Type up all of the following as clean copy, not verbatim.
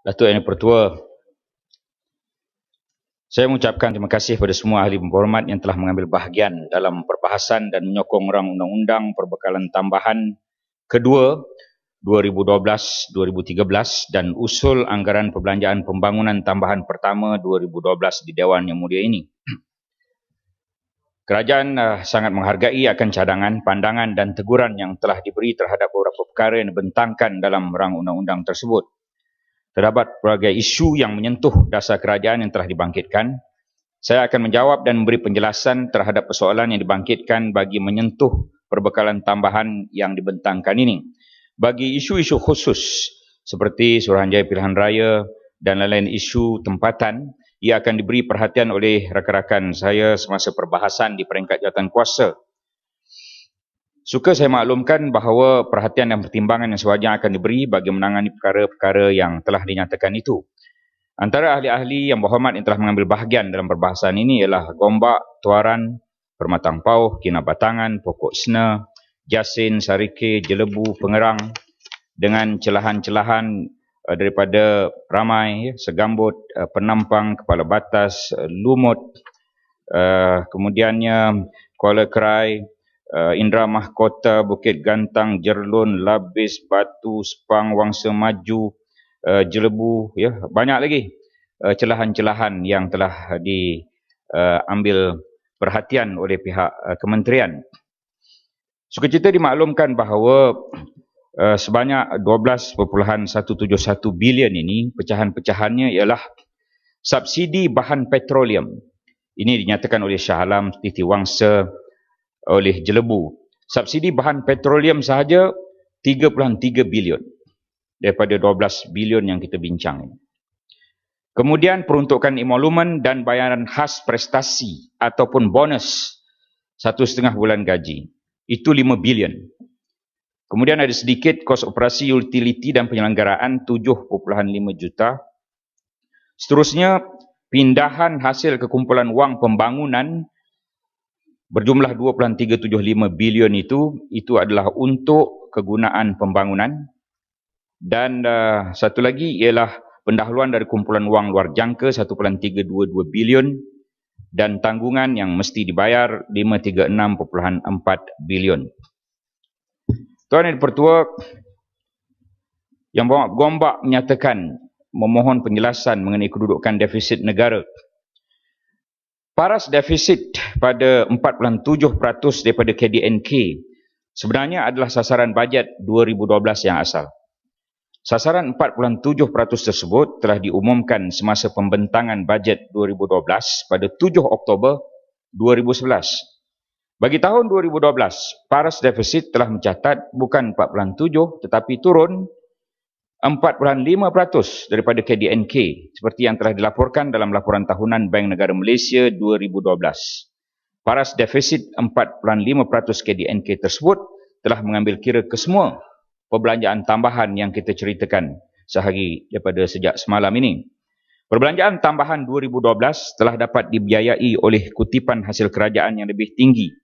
Datuk Yang Pertua, saya mengucapkan terima kasih kepada semua ahli berhormat yang telah mengambil bahagian dalam perbahasan dan menyokong rang undang-undang perbekalan tambahan kedua 2012-2013 dan usul anggaran perbelanjaan pembangunan tambahan pertama 2012 di Dewan Yang Mulia ini. Kerajaan sangat menghargai akan cadangan, pandangan dan teguran yang telah diberi terhadap beberapa perkara yang dibentangkan dalam rang undang-undang tersebut. Terdapat berbagai isu yang menyentuh dasar kerajaan yang telah dibangkitkan. Saya akan menjawab dan memberi penjelasan terhadap persoalan yang dibangkitkan bagi menyentuh perbekalan tambahan yang dibentangkan ini. Bagi isu-isu khusus seperti Suruhanjaya Pilihan Raya dan lain-lain isu tempatan, ia akan diberi perhatian oleh rakan-rakan saya semasa perbahasan di peringkat jawatankuasa. Suka saya maklumkan bahawa perhatian dan pertimbangan yang sewajarnya akan diberi bagi menangani perkara-perkara yang telah dinyatakan itu. Antara ahli-ahli yang berhormat yang telah mengambil bahagian dalam perbahasan ini ialah Gombak, Tuaran, Permatang Pauh, Kinabatangan, Pokok Sena, Jasin, Sarike, Jelebu, Pengerang dengan celahan-celahan daripada ramai, Segambut, Penampang, Kepala Batas, Lumut, kemudiannya Kuala Kerai, Indra Mahkota, Bukit Gantang, Jerlun, Labis, Batu, Sepang, Wangsa Maju, Jelebu, ya, banyak lagi celahan-celahan yang telah diambil perhatian oleh pihak kementerian. Sukacita dimaklumkan bahawa sebanyak 12.171 bilion ini, pecahan-pecahannya ialah subsidi bahan petroleum. Ini dinyatakan oleh Shah Alam, Titi Wangsa, oleh Jelebu. Subsidi bahan petroleum sahaja 3.3 bilion daripada 12 bilion yang kita bincang ini. Kemudian peruntukan emolumen dan bayaran khas prestasi ataupun bonus 1,5 bulan gaji. Itu 5 bilion. Kemudian ada sedikit kos operasi utiliti dan penyelenggaraan 7.5 juta. Seterusnya, pindahan hasil kekumpulan wang pembangunan berjumlah 2.375 bilion itu adalah untuk kegunaan pembangunan. Dan satu lagi ialah pendahuluan dari kumpulan wang luar jangka 1.322 bilion dan tanggungan yang mesti dibayar 536.4 bilion. Tuan Yang Pertua, Yang Gombak menyatakan memohon penjelasan mengenai kedudukan defisit negara. Paras defisit pada 4.7% daripada KDNK sebenarnya adalah sasaran bajet 2012 yang asal. Sasaran 4.7% tersebut telah diumumkan semasa pembentangan bajet 2012 pada 7 Oktober 2011. Bagi tahun 2012, paras defisit telah mencatat bukan 4.7% tetapi turun 4.5% daripada KDNK seperti yang telah dilaporkan dalam laporan tahunan Bank Negara Malaysia 2012. Paras defisit 4.5% KDNK tersebut telah mengambil kira kesemua perbelanjaan tambahan yang kita ceritakan sehari daripada sejak semalam ini. Perbelanjaan tambahan 2012 telah dapat dibiayai oleh kutipan hasil kerajaan yang lebih tinggi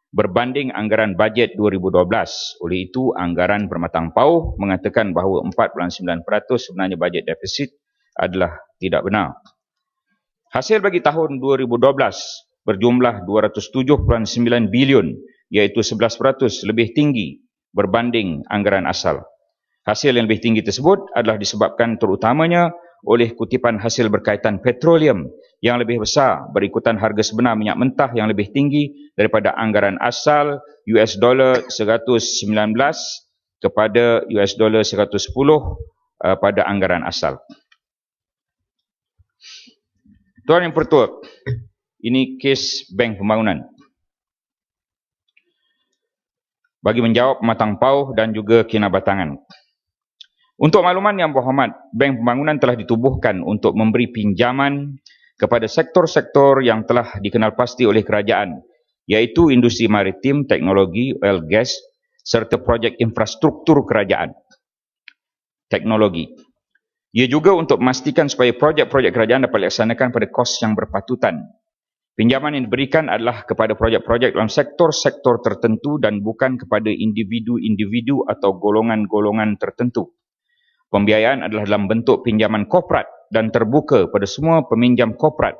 berbanding anggaran bajet 2012. Oleh itu, anggaran Permatang Pauh mengatakan bahawa 4.9% sebenarnya bajet defisit adalah tidak benar. Hasil bagi tahun 2012 berjumlah 207.9 bilion, iaitu 11% lebih tinggi berbanding anggaran asal. Hasil yang lebih tinggi tersebut adalah disebabkan terutamanya oleh kutipan hasil berkaitan petroleum yang lebih besar berikutan harga sebenar minyak mentah yang lebih tinggi daripada anggaran asal $119 kepada $110 pada anggaran asal. Tuan Yang Pertua, ini kes Bank Pembangunan. Bagi menjawab Pematang Pauh dan juga Kinabatangan. Untuk makluman yang berhormat, Bank Pembangunan telah ditubuhkan untuk memberi pinjaman kepada sektor-sektor yang telah dikenal pasti oleh kerajaan, iaitu industri maritim, teknologi, oil gas, serta projek infrastruktur kerajaan. Teknologi. Ia juga untuk memastikan supaya projek-projek kerajaan dapat dilaksanakan pada kos yang berpatutan. Pinjaman yang diberikan adalah kepada projek-projek dalam sektor-sektor tertentu dan bukan kepada individu-individu atau golongan-golongan tertentu. Pembiayaan adalah dalam bentuk pinjaman korporat dan terbuka pada semua peminjam korporat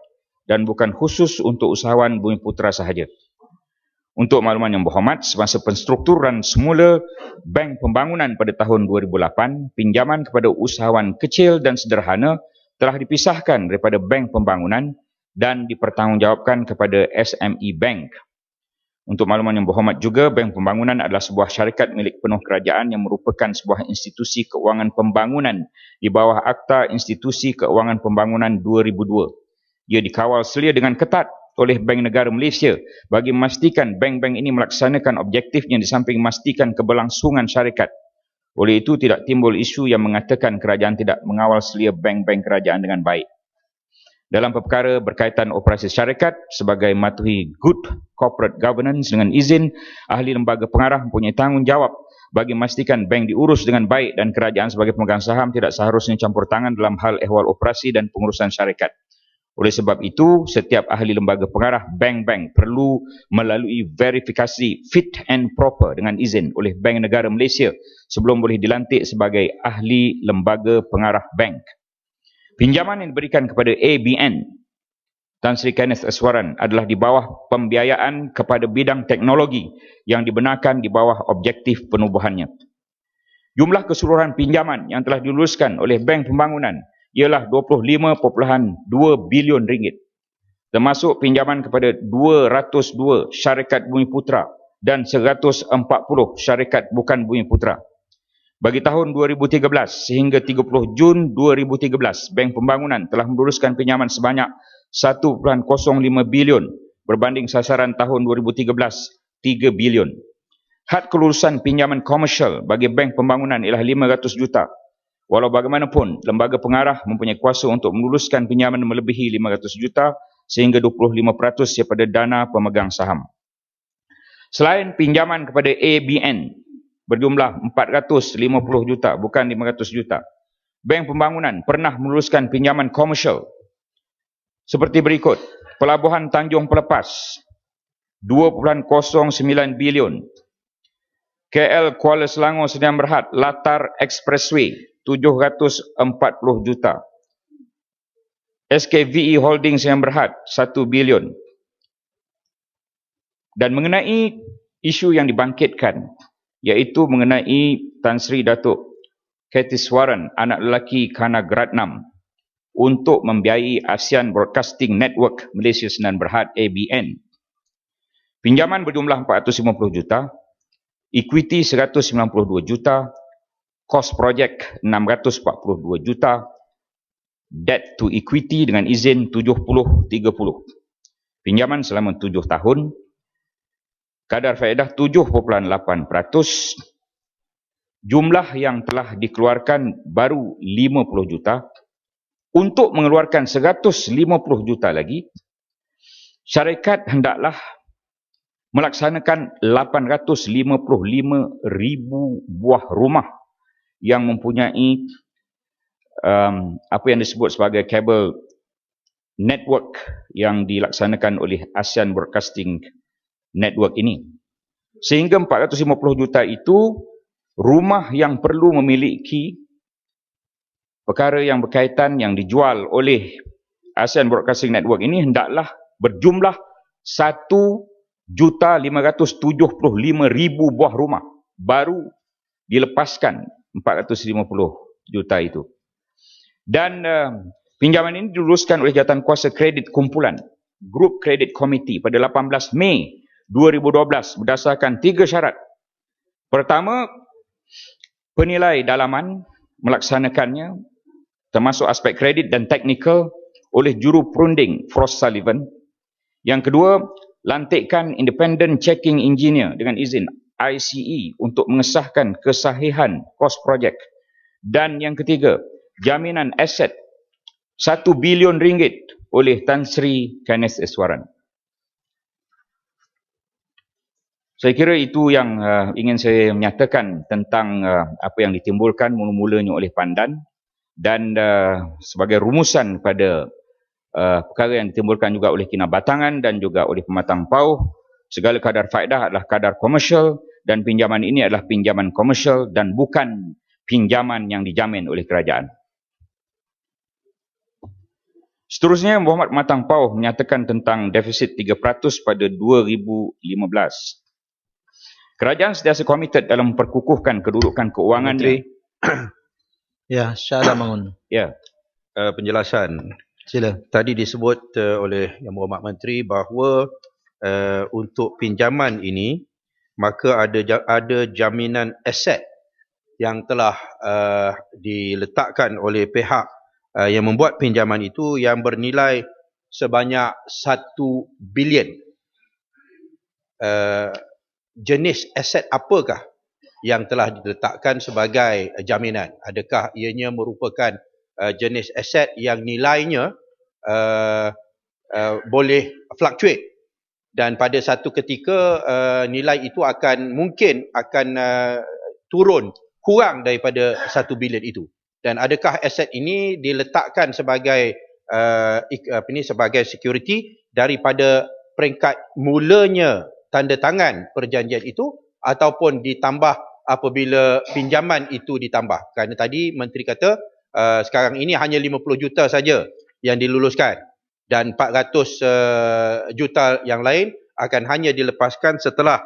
dan bukan khusus untuk usahawan Bumiputera sahaja. Untuk makluman yang berhormat, semasa penstrukturan semula Bank Pembangunan pada tahun 2008, pinjaman kepada usahawan kecil dan sederhana telah dipisahkan daripada Bank Pembangunan dan dipertanggungjawabkan kepada SME Bank. Untuk makluman yang berhormat juga, Bank Pembangunan adalah sebuah syarikat milik penuh kerajaan yang merupakan sebuah institusi keuangan pembangunan di bawah Akta Institusi Keuangan Pembangunan 2002. Ia dikawal selia dengan ketat oleh Bank Negara Malaysia bagi memastikan bank-bank ini melaksanakan objektifnya di samping memastikan keberlangsungan syarikat. Oleh itu, tidak timbul isu yang mengatakan kerajaan tidak mengawal selia bank-bank kerajaan dengan baik. Dalam perkara berkaitan operasi syarikat, sebagai mematuhi good corporate governance dengan izin, ahli lembaga pengarah mempunyai tanggungjawab bagi memastikan bank diurus dengan baik dan kerajaan sebagai pemegang saham tidak seharusnya campur tangan dalam hal ehwal operasi dan pengurusan syarikat. Oleh sebab itu, setiap ahli lembaga pengarah bank-bank perlu melalui verifikasi fit and proper dengan izin oleh Bank Negara Malaysia sebelum boleh dilantik sebagai ahli lembaga pengarah bank. Pinjaman yang diberikan kepada ABN, Tan Sri Kenneth Eswaran, adalah di bawah pembiayaan kepada bidang teknologi yang dibenarkan di bawah objektif penubuhannya. Jumlah keseluruhan pinjaman yang telah diluluskan oleh Bank Pembangunan ialah 25.2 bilion ringgit, termasuk pinjaman kepada 202 syarikat Bumiputera dan 140 syarikat bukan Bumiputera. Bagi tahun 2013 sehingga 30 Jun 2013, Bank Pembangunan telah meluluskan pinjaman sebanyak 1.05 bilion berbanding sasaran tahun 2013 3 bilion. Had kelulusan pinjaman komersial bagi Bank Pembangunan ialah 500 juta. Walau bagaimanapun, lembaga pengarah mempunyai kuasa untuk meluluskan pinjaman melebihi 500 juta sehingga 25% daripada dana pemegang saham. Selain pinjaman kepada ABN berjumlah 450 juta, bukan 500 juta, Bank Pembangunan pernah meluluskan pinjaman komersial seperti berikut. Pelabuhan Tanjung Pelepas 2.09 bilion, KL Kuala Selangor Sdn Bhd Latar Expressway 740 juta, SKVE Holding Sdn Bhd 1 bilion. Dan mengenai isu yang dibangkitkan, iaitu mengenai Tan Sri Datuk Keteswaran, anak lelaki Kanagratnam, untuk membiayai ASEAN Broadcasting Network Malaysia Sdn Bhd ABN. Pinjaman berjumlah 450 juta, equity 192 juta, cost project 642 juta, debt to equity dengan izin 70-30. Pinjaman selama 7 tahun, kadar faedah 7.8%, jumlah yang telah dikeluarkan baru 50 juta, untuk mengeluarkan 150 juta lagi, syarikat hendaklah melaksanakan 855,000 buah rumah yang mempunyai apa yang disebut sebagai kabel network yang dilaksanakan oleh ASEAN Broadcasting Network ini. Sehingga 450 juta itu rumah yang perlu memiliki perkara yang berkaitan yang dijual oleh ASEAN Broadcasting Network ini hendaklah berjumlah 1.575.000 buah rumah, baru dilepaskan 450 juta itu. Dan pinjaman ini diluluskan oleh Jawatan Kuasa Kredit Kumpulan, Group Credit Committee pada 18 Mei 2012 berdasarkan 3 syarat. Pertama, penilai dalaman melaksanakannya termasuk aspek kredit dan teknikal oleh juru perunding Frost Sullivan. Yang kedua, lantikan independent checking engineer dengan izin ICE untuk mengesahkan kesahihan kos projek. Dan yang ketiga, jaminan aset 1 bilion ringgit oleh Tan Sri Kenneth Eswaran. Saya kira itu yang ingin saya menyatakan tentang apa yang ditimbulkan mula-mulanya oleh Pandan, dan sebagai rumusan pada perkara yang ditimbulkan juga oleh Kinabatangan dan juga oleh Pematang Pauh, segala kadar faedah adalah kadar komersial dan pinjaman ini adalah pinjaman komersial dan bukan pinjaman yang dijamin oleh kerajaan. Seterusnya, Muhammad Matang Pauh menyatakan tentang defisit 3% pada 2015. Kerajaan sentiasa komited dalam memperkukuhkan kedudukan keuangannya. Ya, Syahla Mangun. Ya. Penjelasan. Sila. Tadi disebut oleh Yang Berhormat Menteri bahawa untuk pinjaman ini, maka ada jaminan aset yang telah diletakkan oleh pihak yang membuat pinjaman itu yang bernilai sebanyak 1 bilion. Jenis aset apakah yang telah diletakkan sebagai jaminan? Adakah ianya merupakan jenis aset yang nilainya boleh fluctuate dan pada satu ketika nilai itu mungkin akan turun kurang daripada 1 bilion itu, dan adakah aset ini diletakkan sebagai sebagai security daripada peringkat mulanya tanda tangan perjanjian itu ataupun ditambah apabila pinjaman itu ditambah. Kerana tadi Menteri kata sekarang ini hanya 50 juta saja yang diluluskan dan 400 juta yang lain akan hanya dilepaskan setelah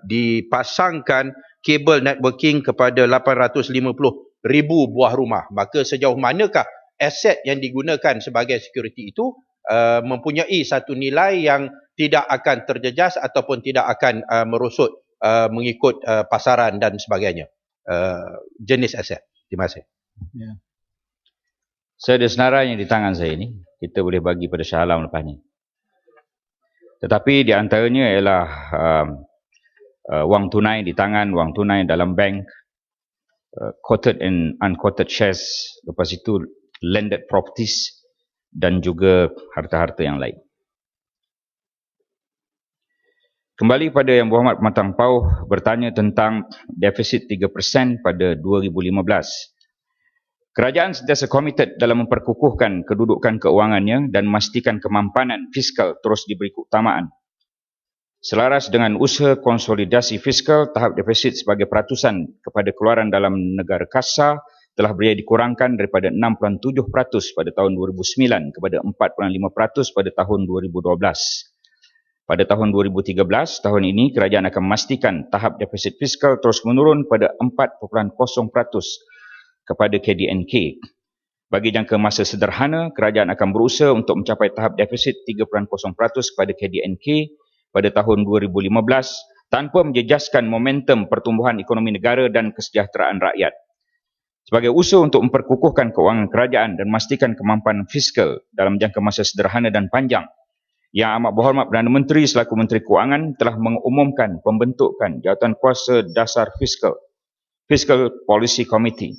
dipasangkan kabel networking kepada 850,000 buah rumah. Maka sejauh manakah aset yang digunakan sebagai security itu mempunyai satu nilai yang tidak akan terjejas ataupun tidak akan merosot mengikut pasaran dan sebagainya. Jenis aset. Terima kasih. Ya. Saya ada senarai yang di tangan saya ini. Kita boleh bagi pada Shah Alam lepas ni. Tetapi di antaranya ialah wang tunai di tangan, wang tunai dalam bank, quoted and unquoted shares, lepas itu landed properties dan juga harta-harta yang lain. Kembali pada Yang Berhormat Matang Pauh bertanya tentang defisit 3% pada 2015. Kerajaan sentiasa komited dalam memperkukuhkan kedudukan keuangannya dan memastikan kemampanan fiskal terus diberi keutamaan. Selaras dengan usaha konsolidasi fiskal, tahap defisit sebagai peratusan kepada keluaran dalam negara kasa telah berjaya dikurangkan daripada 6.7% pada tahun 2009 kepada 4.5% pada tahun 2012. Pada tahun 2013, tahun ini kerajaan akan memastikan tahap defisit fiskal terus menurun pada 4.0% kepada KDNK. Bagi jangka masa sederhana, kerajaan akan berusaha untuk mencapai tahap defisit 3.0% kepada KDNK pada tahun 2015 tanpa menjejaskan momentum pertumbuhan ekonomi negara dan kesejahteraan rakyat. Sebagai usaha untuk memperkukuhkan keuangan kerajaan dan memastikan kemampanan fiskal dalam jangka masa sederhana dan panjang, Yang Amat Berhormat Perdana Menteri selaku Menteri Keuangan telah mengumumkan pembentukan Jawatankuasa Dasar Fiskal, Fiscal Policy Committee,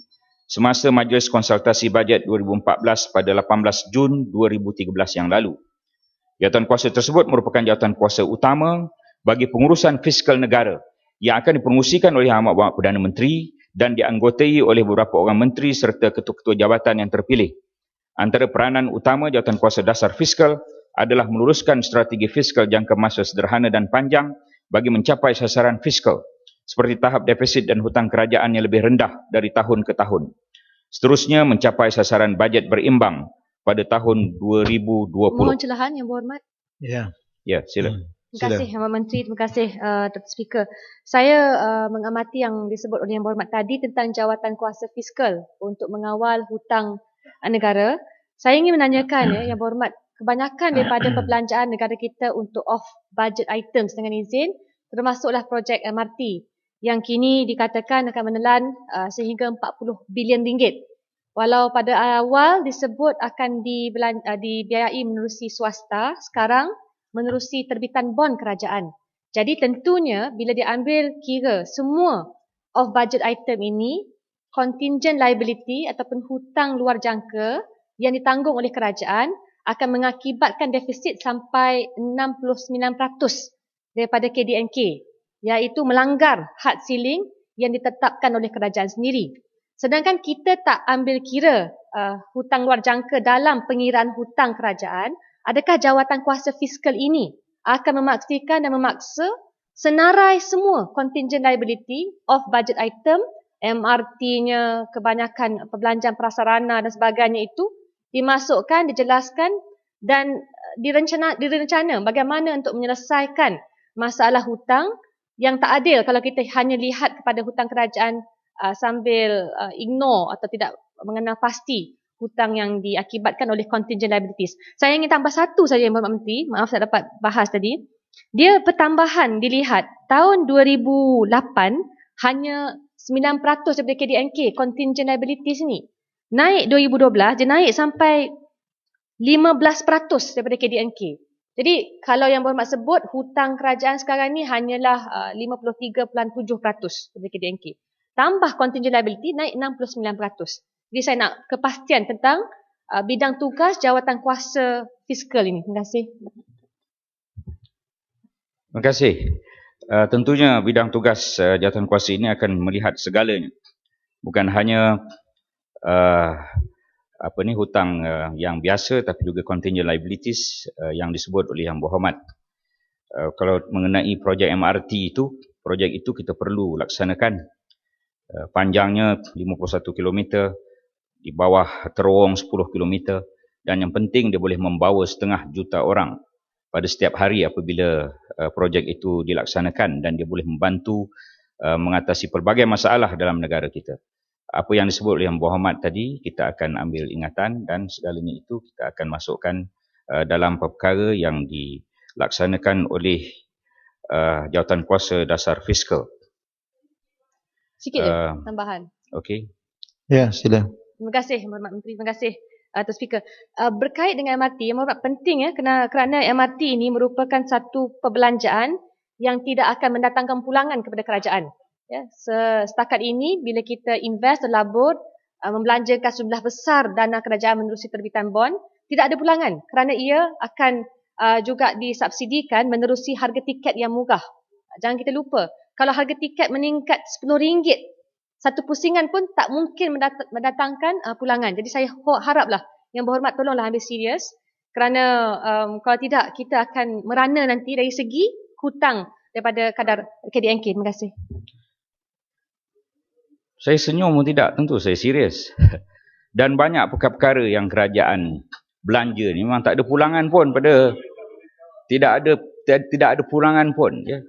semasa Majlis Konsultasi Bajet 2014 pada 18 Jun 2013 yang lalu. Jawatankuasa tersebut merupakan jawatankuasa utama bagi pengurusan fiskal negara yang akan dipromosikan oleh Yang Amat Berhormat Perdana Menteri dan dianggotai oleh beberapa orang menteri serta ketua-ketua jabatan yang terpilih. Antara peranan utama Jawatankuasa Dasar Fiskal adalah meluruskan strategi fiskal jangka masa sederhana dan panjang bagi mencapai sasaran fiskal seperti tahap defisit dan hutang kerajaan yang lebih rendah dari tahun ke tahun. Seterusnya mencapai sasaran bajet berimbang pada tahun 2020. Mohon celahan Yang Berhormat. Ya. Ya, sila. Terima kasih Yang Menteri, terima kasih Dr. Speaker. Saya mengamati yang disebut oleh Yang Berhormat tadi tentang Jawatankuasa Fiskal untuk mengawal hutang negara. Saya ingin menanyakan Yang Berhormat, kebanyakan daripada perbelanjaan negara kita untuk off budget items dengan izin, termasuklah projek MRT yang kini dikatakan akan menelan sehingga 40 bilion ringgit. Walau pada awal disebut akan dibiayai menerusi swasta, sekarang menerusi terbitan bond kerajaan. Jadi tentunya bila diambil kira semua off budget item ini, contingent liability ataupun hutang luar jangka yang ditanggung oleh kerajaan akan mengakibatkan defisit sampai 69% daripada KDNK, iaitu melanggar had ceiling yang ditetapkan oleh kerajaan sendiri. Sedangkan kita tak ambil kira hutang luar jangka dalam pengiraan hutang kerajaan, adakah Jawatankuasa Fiskal ini akan memastikan dan memaksa senarai semua contingent liability off budget item MRT-nya, kebanyakan perbelanjaan prasarana dan sebagainya itu dimasukkan, dijelaskan dan direncana bagaimana untuk menyelesaikan masalah hutang yang tak adil kalau kita hanya lihat kepada hutang kerajaan sambil ignore atau tidak mengenal pasti hutang yang diakibatkan oleh contingent liabilities. Saya ingin tambah satu saja yang Berhormat Menteri, maaf saya dapat bahas tadi. Dia pertambahan dilihat tahun 2008 hanya 9% daripada KDNK contingent liabilities ni. Naik 2012 dia naik sampai 15% daripada KDNK. Jadi kalau yang Berhormat sebut hutang kerajaan sekarang ni hanyalah 53.7% daripada KDNK. Tambah contingent liability naik 69%. Jadi saya nak kepastian tentang bidang tugas jawatan kuasa fiskal ini. Terima kasih. Terima kasih. Tentunya bidang tugas jawatan kuasa ini akan melihat segalanya. Bukan hanya hutang yang biasa tapi juga contingent liabilities yang disebut oleh Yang Berhormat. Kalau mengenai projek MRT itu, projek itu kita perlu laksanakan. Panjangnya 51 km, di bawah terowong 10 km dan yang penting dia boleh membawa 500,000 orang pada setiap hari apabila projek itu dilaksanakan dan dia boleh membantu mengatasi pelbagai masalah dalam negara kita. Apa yang disebut oleh Yang Berhormat tadi, kita akan ambil ingatan dan segalanya itu kita akan masukkan dalam perkara yang dilaksanakan oleh jawatan kuasa dasar fiskal. Sikit je tambahan. Okey. Ya, sila. Terima kasih Berhormat Menteri, terima kasih Tuan Speaker. Berkait dengan MRT, yang Berhormat penting kerana MRT ini merupakan satu perbelanjaan yang tidak akan mendatangkan pulangan kepada kerajaan. Ya, setakat ini bila kita invest dan labur membelanjakan sejumlah besar dana kerajaan menerusi terbitan bond, tidak ada pulangan kerana ia akan juga disubsidikan menerusi harga tiket yang murah. Jangan kita lupa, kalau harga tiket meningkat RM10, satu pusingan pun tak mungkin mendatangkan pulangan. Jadi saya haraplah Yang Berhormat tolonglah ambil serius kerana kalau tidak kita akan merana nanti dari segi hutang daripada kadar KDNK. Terima kasih. Saya senyum pun tidak, tentu saya serius. Dan banyak perkara-perkara yang kerajaan belanja ni memang tak ada pulangan pun pada tidak ada pulangan pun ya.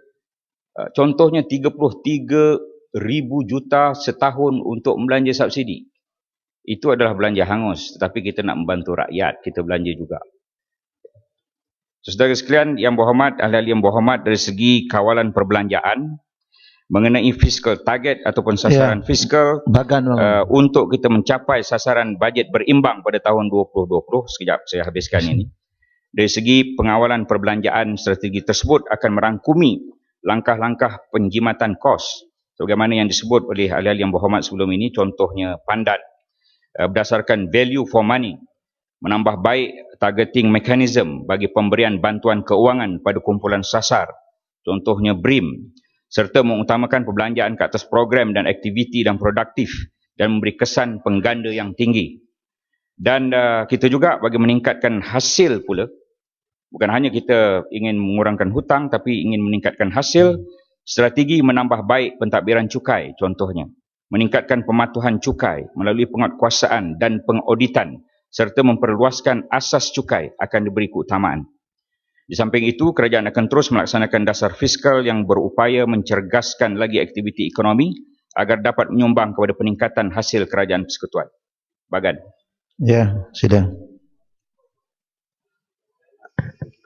Contohnya 33,000 juta setahun untuk belanja subsidi. Itu adalah belanja hangus, tetapi kita nak membantu rakyat, kita belanja juga. Saudara sekalian, Yang Berhormat, ahli-ahli Yang Berhormat, dari segi kawalan perbelanjaan mengenai fiskal target ataupun sasaran fiskal untuk kita mencapai sasaran bajet berimbang pada tahun 2020, sekejap saya habiskan ini. Dari segi pengawalan perbelanjaan, strategi tersebut akan merangkumi langkah-langkah penjimatan kos sebagaimana yang disebut oleh ahli-ahli Yang Berhormat sebelum ini, contohnya pandan berdasarkan value for money, menambah baik targeting mechanism bagi pemberian bantuan keuangan pada kumpulan sasar, contohnya BRIM, serta mengutamakan perbelanjaan ke atas program dan aktiviti dan produktif dan memberi kesan pengganda yang tinggi. Dan kita juga bagi meningkatkan hasil pula, bukan hanya kita ingin mengurangkan hutang tapi ingin meningkatkan hasil, strategi menambah baik pentadbiran cukai contohnya, meningkatkan pematuhan cukai melalui penguatkuasaan dan pengauditan serta memperluaskan asas cukai akan diberi keutamaan. Di samping itu, kerajaan akan terus melaksanakan dasar fiskal yang berupaya mencergaskan lagi aktiviti ekonomi agar dapat menyumbang kepada peningkatan hasil kerajaan persekutuan. Bagan. Ya, sila.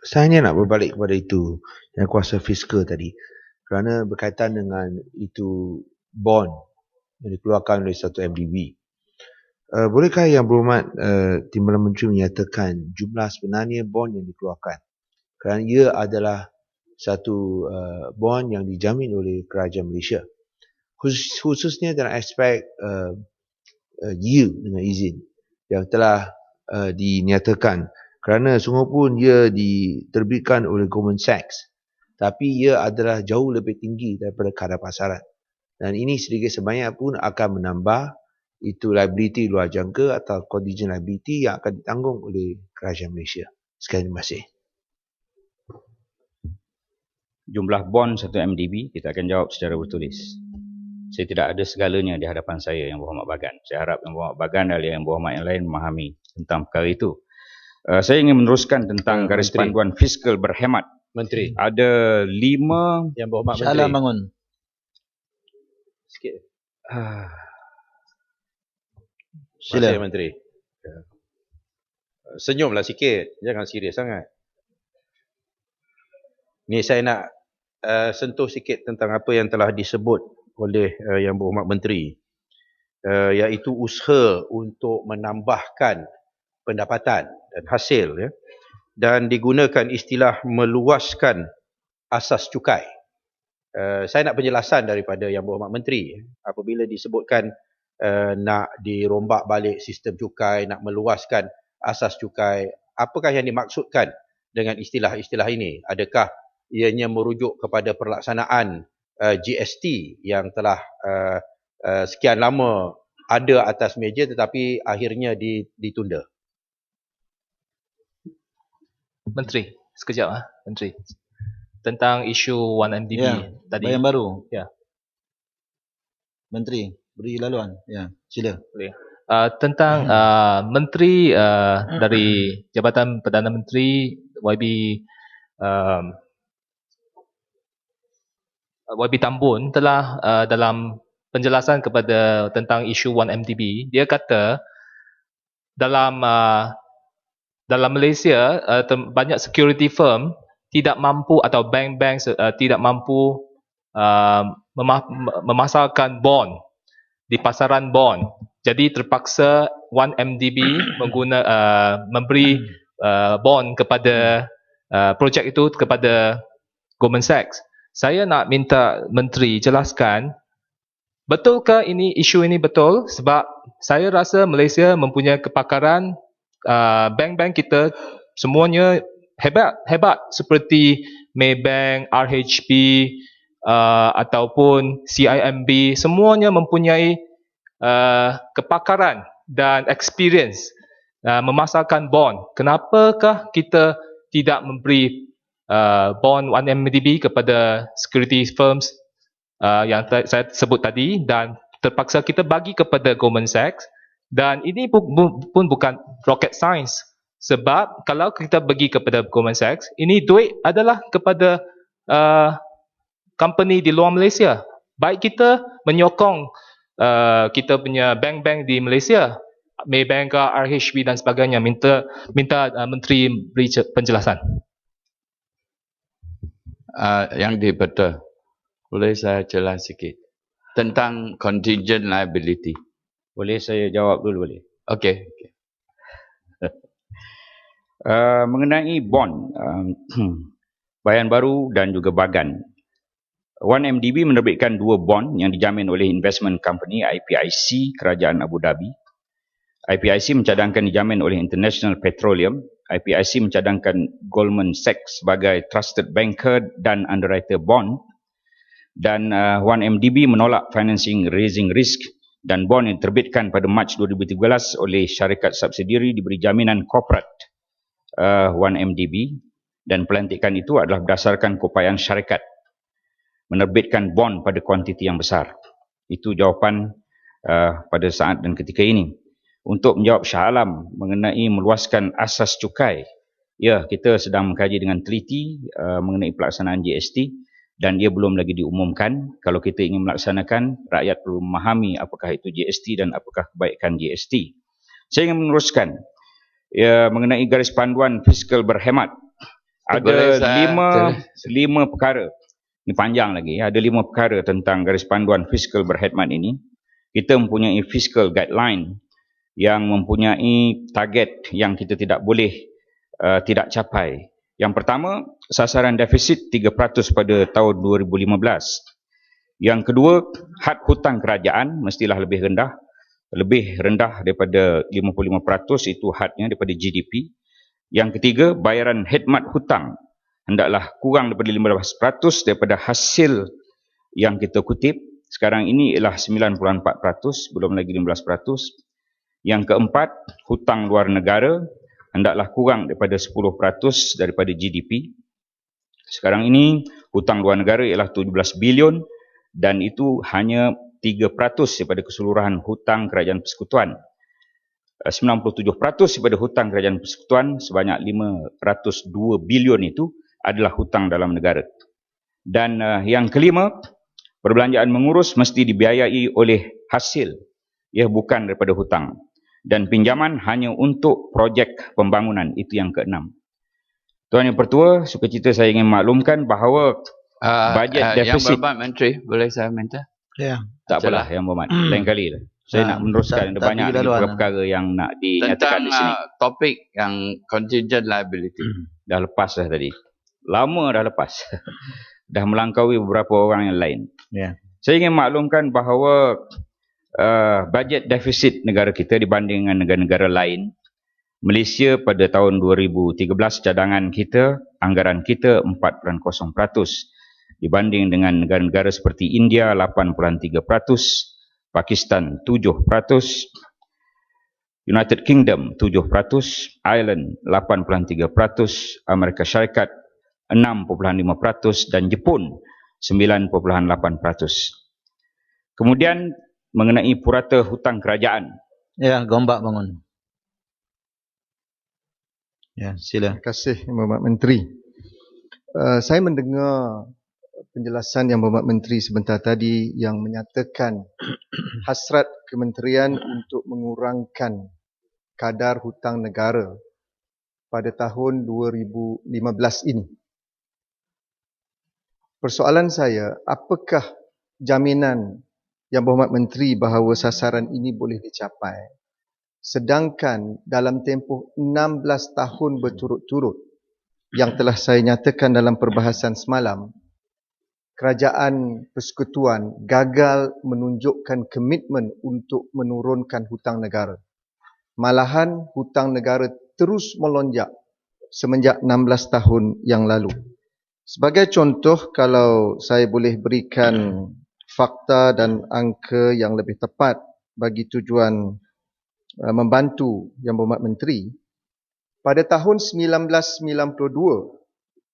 Saya hanya nak berbalik kepada itu, yang kuasa fiskal tadi. Kerana berkaitan dengan itu bond yang dikeluarkan oleh satu MDB. Bolehkah Yang Berhormat Timbalan Menteri menyatakan jumlah sebenarnya bond yang dikeluarkan? Kerana ia adalah satu bond yang dijamin oleh kerajaan Malaysia. Khususnya dalam aspek yield dengan izin yang telah dinyatakan. Kerana sungguh pun ia diterbitkan oleh Goldman Sachs. Tapi ia adalah jauh lebih tinggi daripada kadar pasaran. Dan ini sedikit sebanyak pun akan menambah itu liability luar jangka atau contingent liability yang akan ditanggung oleh kerajaan Malaysia. Sekali terima kasih. Jumlah bond satu MDB, kita akan jawab secara bertulis. Saya tidak ada segalanya di hadapan saya Yang Berhormat Bagan. Saya harap Yang Berhormat Bagan dan Yang Berhormat yang lain memahami tentang perkara itu. Saya ingin meneruskan tentang garis Menteri. panduan fiskal berhemat. Menteri. Ada 5 Yang Berhormat Salam Menteri. bangun. Sikit. Sila. Terima kasih, Menteri. Senyumlah sikit. Jangan serius sangat. Ni saya nak sentuh sikit tentang apa yang telah disebut oleh Yang Berhormat Menteri. Iaitu usaha untuk menambahkan pendapatan dan hasil, ya, dan digunakan istilah meluaskan asas cukai. Saya nak penjelasan daripada Yang Berhormat Menteri apabila disebutkan nak dirombak balik sistem cukai, nak meluaskan asas cukai. Apakah yang dimaksudkan dengan istilah-istilah ini? Adakah ianya merujuk kepada pelaksanaan GST yang telah sekian lama ada atas meja tetapi akhirnya ditunda? Menteri, sekejap Menteri. Tentang isu 1MDB Ya, tadi. bayan baru. Ya. Menteri, beri laluan. Ya, sila. Tentang Menteri dari Jabatan Perdana Menteri YB Tambun telah dalam penjelasan kepada tentang isu 1MDB, dia kata dalam Malaysia banyak security firm tidak mampu atau bank-bank tidak mampu memasarkan bond di pasaran bond. Jadi terpaksa 1MDB memberi bond kepada projek itu kepada Goldman Sachs. Saya nak minta Menteri jelaskan, betulkah isu ini betul? Sebab saya rasa Malaysia mempunyai kepakaran, bank-bank kita semuanya hebat seperti Maybank, RHB ataupun CIMB, semuanya mempunyai kepakaran dan experience memasarkan bond. Kenapakah kita tidak memberi bond 1MDB kepada security firms yang saya sebut tadi, dan terpaksa kita bagi kepada Goldman Sachs? Dan ini pun bukan rocket science, sebab kalau kita bagi kepada Goldman Sachs, ini duit adalah kepada company di luar Malaysia. Baik kita menyokong kita punya bank-bank di Malaysia, Maybank, RHB dan sebagainya. Minta Menteri beri penjelasan. Yang betul. Boleh saya jelas sikit tentang contingent liability? Boleh saya jawab dulu boleh? Okey. Mengenai bond, Bayan Baru dan juga Bagan, 1MDB menerbitkan 2 bond yang dijamin oleh investment company IPIC Kerajaan Abu Dhabi. IPIC mencadangkan dijamin oleh International Petroleum. IPIC mencadangkan Goldman Sachs sebagai trusted banker dan underwriter bond. Dan 1MDB menolak financing raising risk, dan bond yang diterbitkan pada Mac 2013 oleh syarikat subsidiari diberi jaminan korporat 1MDB, dan pelantikan itu adalah berdasarkan keupayaan syarikat menerbitkan bond pada kuantiti yang besar. Itu jawapan pada saat dan ketika ini. Untuk menjawab Shah Alam mengenai meluaskan asas cukai, ya, kita sedang mengkaji dengan teliti mengenai pelaksanaan GST dan dia belum lagi diumumkan. Kalau kita ingin melaksanakan, rakyat perlu memahami apakah itu GST dan apakah kebaikan GST. Saya ingin meneruskan mengenai garis panduan fiskal berhemat. Ada 5 perkara. Ini panjang lagi. Ada 5 perkara tentang garis panduan fiskal berhemat ini. Kita mempunyai fiscal guideline yang mempunyai target yang kita tidak boleh tidak capai. Yang pertama, sasaran defisit 3% pada tahun 2015. Yang kedua, had hutang kerajaan mestilah lebih rendah daripada 55%, itu hadnya daripada GDP. Yang ketiga, bayaran khidmat hutang hendaklah kurang daripada 15% daripada hasil yang kita kutip. Sekarang ini ialah 94%, belum lagi 15%. Yang keempat, hutang luar negara hendaklah kurang daripada 10% daripada GDP. Sekarang ini hutang luar negara ialah 17 bilion dan itu hanya daripada keseluruhan hutang kerajaan persekutuan. 97% daripada hutang kerajaan persekutuan sebanyak 502 bilion itu adalah hutang dalam negara. Dan yang kelima, perbelanjaan mengurus mesti dibiayai oleh hasil, bukan daripada hutang. Dan pinjaman hanya untuk projek pembangunan, itu yang keenam. Tuan Yang Pertua, sukacita saya ingin maklumkan bahawa bajet defisit... Yang Berhormat Menteri, boleh saya minta? Ya. Tak apalah Yang Berhormat, lain kali lah. Saya nak meneruskan, ada banyak perkara yang nak dinyatakan di sini. Tentang topik yang contingent liability. Dah lepas dah tadi. Lama dah lepas. Dah melangkaui beberapa orang yang lain. Ya. Saya ingin maklumkan bahawa bajet defisit negara kita dibanding dengan negara-negara lain, Malaysia pada tahun 2013 cadangan kita, anggaran kita 4.0%, dibanding dengan negara-negara seperti India 8.3%, Pakistan 7%, United Kingdom 7%, Ireland 8.3%, Amerika Syarikat 6.5% dan Jepun 9.8%. Kemudian mengenai purata hutang kerajaan. Ya, Gombak bangun. Ya, sila. Terima kasih Yang Berhormat Menteri. Saya mendengar penjelasan Yang Berhormat Menteri sebentar tadi yang menyatakan hasrat kementerian untuk mengurangkan kadar hutang negara pada tahun 2015 ini. Persoalan saya, apakah jaminan Yang Berhormat Menteri bahawa sasaran ini boleh dicapai? Sedangkan dalam tempoh 16 tahun berturut-turut yang telah saya nyatakan dalam perbahasan semalam, kerajaan persekutuan gagal menunjukkan komitmen untuk menurunkan hutang negara. Malahan hutang negara terus melonjak semenjak 16 tahun yang lalu. Sebagai contoh, kalau saya boleh berikan fakta dan angka yang lebih tepat bagi tujuan membantu Yang Berhormat Menteri, pada tahun 1992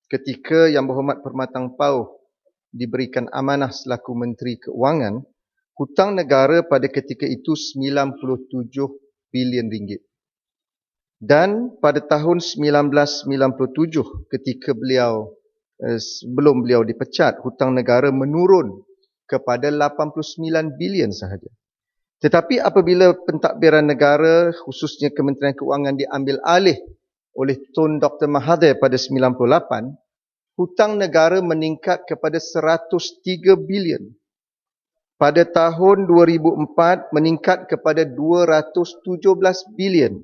ketika Yang Berhormat Permatang Pauh diberikan amanah selaku Menteri Keuangan, hutang negara pada ketika itu 97 bilion ringgit. Dan pada tahun 1997 ketika sebelum beliau dipecat, hutang negara menurun kepada 89 bilion sahaja. Tetapi apabila pentadbiran negara, khususnya Kementerian Keuangan diambil alih oleh Tun Dr. Mahathir pada 98, hutang negara meningkat kepada 103 bilion. Pada tahun 2004 meningkat kepada 217 bilion.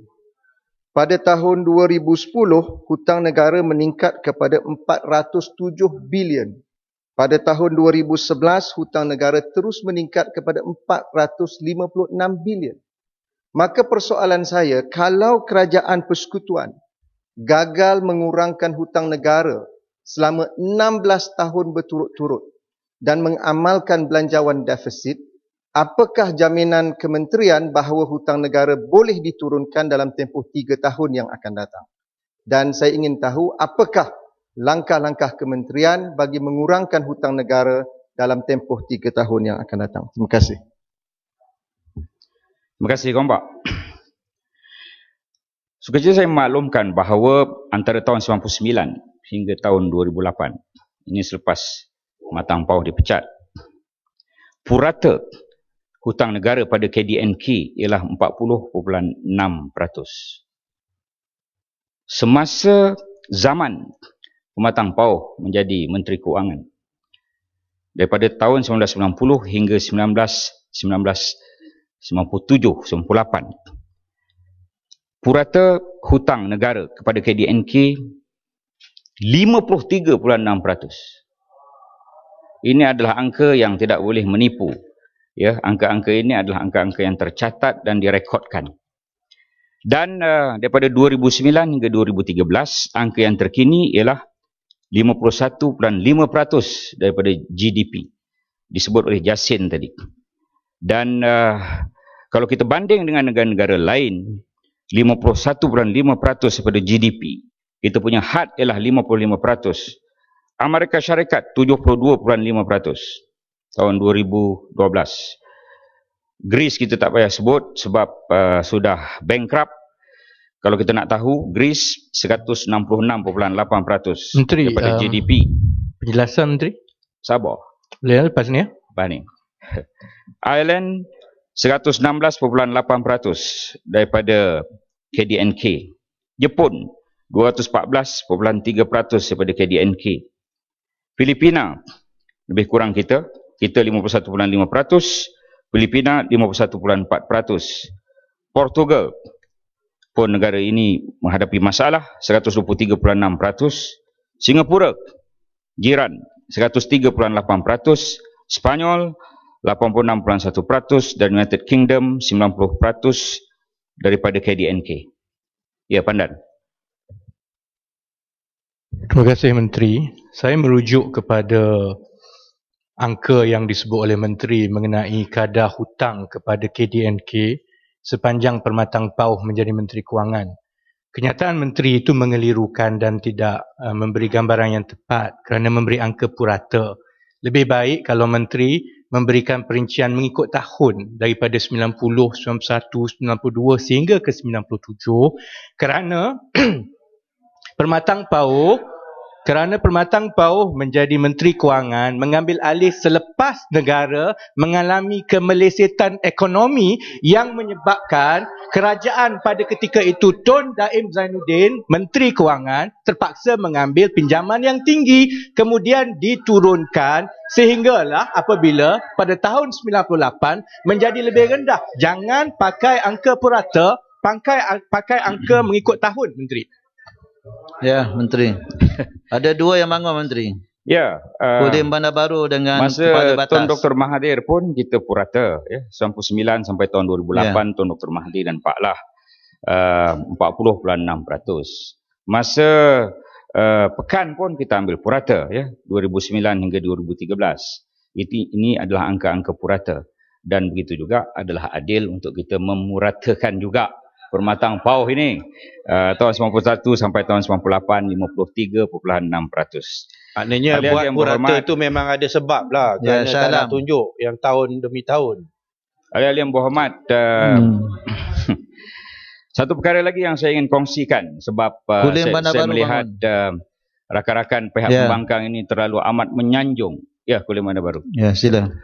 Pada tahun 2010 hutang negara meningkat kepada 407 bilion. Pada tahun 2011, hutang negara terus meningkat kepada 456 bilion. Maka persoalan saya, kalau kerajaan persekutuan gagal mengurangkan hutang negara selama 16 tahun berturut-turut dan mengamalkan belanjawan defisit, apakah jaminan kementerian bahawa hutang negara boleh diturunkan dalam tempoh 3 tahun yang akan datang? Dan saya ingin tahu apakah langkah-langkah kementerian bagi mengurangkan hutang negara dalam tempoh 3 tahun yang akan datang. Terima kasih. Terima kasih, Gombak. Sukacita saya maklumkan bahawa antara tahun 99 hingga tahun 2008, ini selepas Matang Pauh dipecat, purata hutang negara pada KDNK ialah 40.6%. Semasa zaman Pematang Pauh menjadi Menteri Keuangan, daripada tahun 1990 hingga 1997-98, purata hutang negara kepada KDNK 53.6%. Ini adalah angka yang tidak boleh menipu. Ya, angka-angka ini adalah angka-angka yang tercatat dan direkodkan. Dan daripada 2009 hingga 2013, angka yang terkini ialah 51.5% daripada GDP. Disebut oleh Jasin tadi. Dan kalau kita banding dengan negara-negara lain, 51.5% daripada GDP. Kita punya had ialah 55%. Amerika Syarikat 72.5% tahun 2012. Greece kita tak payah sebut sebab sudah bankrupt. Kalau kita nak tahu, Greece 166.8% Menteri, daripada GDP. Penjelasan Menteri. Sabar. Boleh lepas ni ya. Lepas ni. Ireland 116.8% daripada KDNK. Jepun 214.3% daripada KDNK. Filipina lebih kurang kita 51.5%, Filipina 51.4%. Portugal pun negara ini menghadapi masalah 123.6%. Singapura jiran 103.8%, Spanyol 86.1% dan United Kingdom 90% daripada KDNK. Ya, Pandan. Terima kasih Menteri. Saya merujuk kepada angka yang disebut oleh Menteri mengenai kadar hutang kepada KDNK sepanjang Permatang Pauh menjadi Menteri Kewangan. Kenyataan Menteri itu mengelirukan dan tidak memberi gambaran yang tepat kerana memberi angka purata. Lebih baik kalau Menteri memberikan perincian mengikut tahun daripada 90, 91, 92 sehingga ke 97 kerana Permatang Pauh menjadi Menteri Kewangan mengambil alih selepas negara mengalami kemelesetan ekonomi yang menyebabkan kerajaan pada ketika itu Tun Daim Zainuddin, Menteri Kewangan, terpaksa mengambil pinjaman yang tinggi kemudian diturunkan sehinggalah apabila pada tahun 98 menjadi lebih rendah. Jangan pakai angka purata, pakai angka mengikut tahun, Menteri. Ya, Menteri. Ada dua yang bangun, Menteri. Ya. Kodim Bandar Baru dengan masa Kepala Batas. Tun Dr. Mahathir pun kita purata. Ya, 99 sampai tahun 2008 Tun Dr. Mahathir dan Pak Lah 40.6%. Masa Pekan pun kita ambil purata. Ya, 2009 hingga 2013. Ini adalah angka-angka purata. Dan begitu juga adalah adil untuk kita memuratakan juga Permatang Pauh ini tahun 91 sampai tahun 98 53.6%. Maknanya buat purata itu memang ada sebab lah. Kerana tak nak tunjuk yang tahun demi tahun. Ahli-ahli yang berhormat, satu perkara lagi yang saya ingin kongsikan sebab saya melihat rakan-rakan pihak pembangkang ini terlalu amat menyanjung. Ya, Kulim Bandar Baru. Ya, sila.